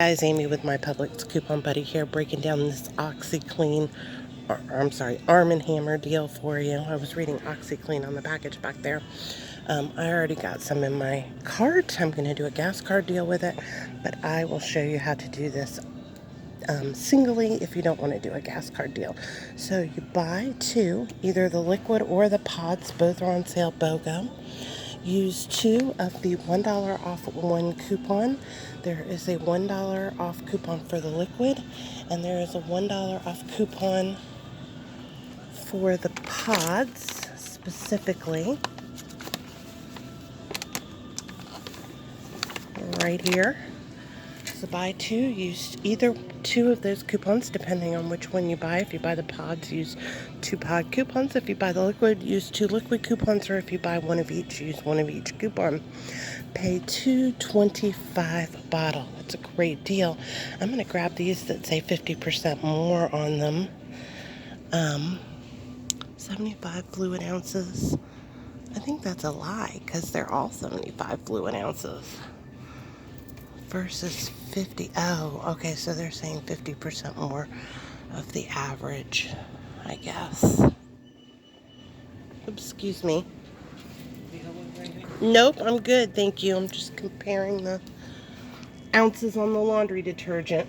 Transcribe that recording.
Guys, Amy with my Publix coupon buddy here, breaking down this OxyClean, Arm & Hammer deal for you. I was reading OxyClean on the package back there. I already got some in my cart. I'm going to do a gas card deal with it, but I will show you how to do this singly if you don't want to do a gas card deal. So you buy two, either the liquid or the pods, both are on sale, BOGO. Use two of the $1 off one coupon. There is a $1 off coupon for the liquid, and there is a $1 off coupon for the pods specifically. Right here. So buy two, use either two of those coupons depending on which one you buy. If you buy the pods, use two pod coupons. If you buy the liquid, use two liquid coupons, or if you buy one of each, use one of each coupon. Pay $2.25 a bottle. It's a great deal. I'm going to grab these that say 50% more on them. 75 fluid ounces. I think that's a lie because they're all 75 fluid ounces. Versus 50. Oh, okay, so they're saying 50% more of the average, I guess. Excuse me. Nope, I'm good, thank you. I'm just comparing the ounces on the laundry detergent.